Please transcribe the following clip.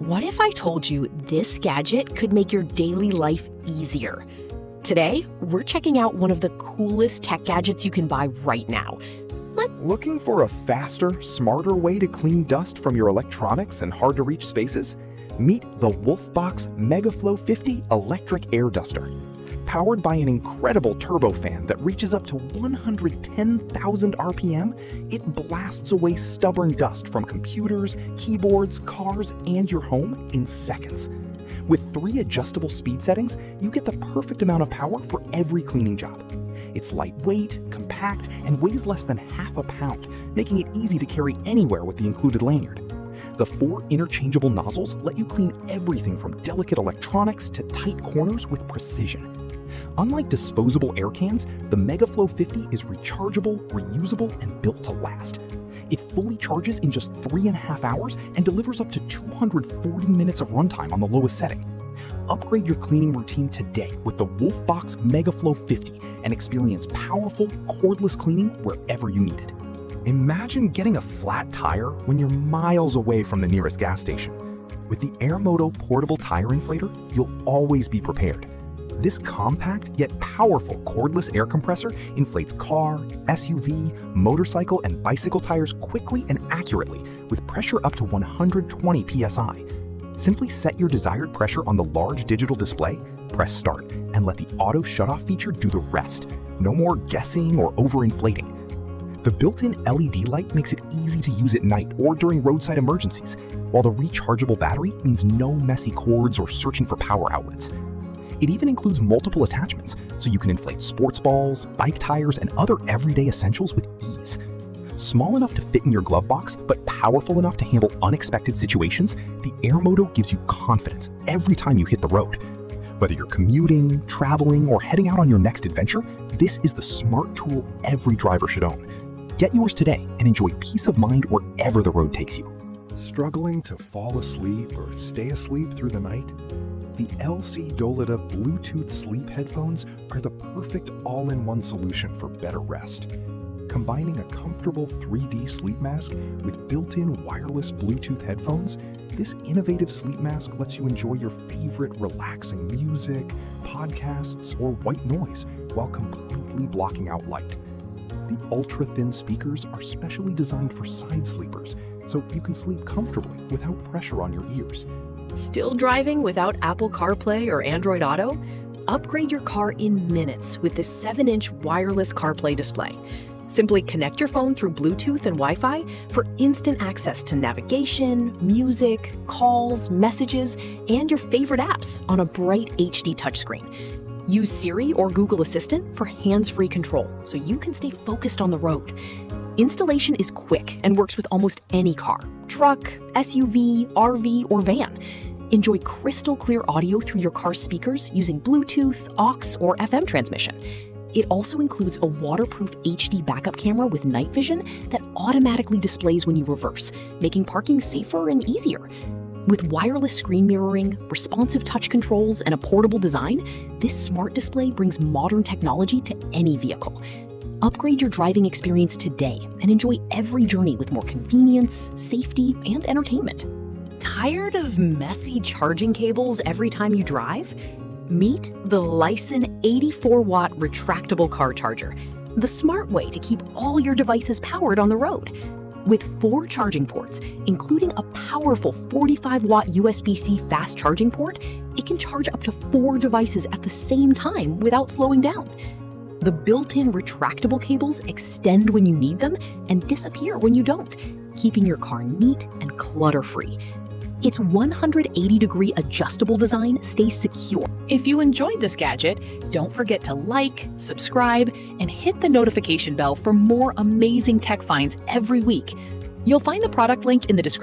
What if I told you this gadget could make your daily life easier? Today, we're checking out one of the coolest tech gadgets you can buy right now. Looking for a faster, smarter way to clean dust from your electronics and hard-to-reach spaces? Meet the WOLFBOX MegaFlow 50 electric air duster. Powered by an incredible turbofan that reaches up to 110,000 RPM, it blasts away stubborn dust from computers, keyboards, cars, and your home in seconds. With 3 adjustable speed settings, you get the perfect amount of power for every cleaning job. It's lightweight, compact, and weighs less than half a pound, making it easy to carry anywhere with the included lanyard. The 4 interchangeable nozzles let you clean everything from delicate electronics to tight corners with precision. Unlike disposable air cans, the MegaFlow 50 is rechargeable, reusable, and built to last. It fully charges in just 3.5 hours and delivers up to 240 minutes of runtime on the lowest setting. Upgrade your cleaning routine today with the WOLFBOX MegaFlow 50 and experience powerful, cordless cleaning wherever you need it. Imagine getting a flat tire when you're miles away from the nearest gas station. With the Airmoto portable tire inflator, you'll always be prepared. This compact yet powerful cordless air compressor inflates car, SUV, motorcycle, and bicycle tires quickly and accurately with pressure up to 120 psi. Simply set your desired pressure on the large digital display, press start, and let the auto shutoff feature do the rest. No more guessing or overinflating. The built-in LED light makes it easy to use at night or during roadside emergencies, while the rechargeable battery means no messy cords or searching for power outlets. It even includes multiple attachments, so you can inflate sports balls, bike tires, and other everyday essentials with ease. Small enough to fit in your glove box, but powerful enough to handle unexpected situations, the Airmoto gives you confidence every time you hit the road. Whether you're commuting, traveling, or heading out on your next adventure, this is the smart tool every driver should own. Get yours today and enjoy peace of mind wherever the road takes you. Struggling to fall asleep or stay asleep through the night? The LC-dolida Bluetooth sleep headphones are the perfect all-in-one solution for better rest. Combining a comfortable 3D sleep mask with built-in wireless Bluetooth headphones, this innovative sleep mask lets you enjoy your favorite relaxing music, podcasts, or white noise while completely blocking out light. The ultra-thin speakers are specially designed for side sleepers, so you can sleep comfortably without pressure on your ears. Still driving without Apple CarPlay or Android Auto? Upgrade your car in minutes with this 7-inch wireless CarPlay display. Simply connect your phone through Bluetooth and Wi-Fi for instant access to navigation, music, calls, messages, and your favorite apps on a bright HD touchscreen. Use Siri or Google Assistant for hands-free control so you can stay focused on the road. Installation is quick and works with almost any car, truck, SUV, RV, or van. Enjoy crystal clear audio through your car's speakers using Bluetooth, aux, or FM transmission. It also includes a waterproof HD backup camera with night vision that automatically displays when you reverse, making parking safer and easier. With wireless screen mirroring, responsive touch controls, and a portable design, this smart display brings modern technology to any vehicle. Upgrade your driving experience today and enjoy every journey with more convenience, safety, and entertainment. Tired of messy charging cables every time you drive? Meet the LISEN 84-watt retractable car charger, the smart way to keep all your devices powered on the road. With 4 charging ports, including a powerful 45-watt USB-C fast charging port, it can charge up to 4 devices at the same time without slowing down. The built-in retractable cables extend when you need them and disappear when you don't, keeping your car neat and clutter-free. Its 180-degree adjustable design stays secure. If you enjoyed this gadget, don't forget to like, subscribe, and hit the notification bell for more amazing tech finds every week. You'll find the product link in the description.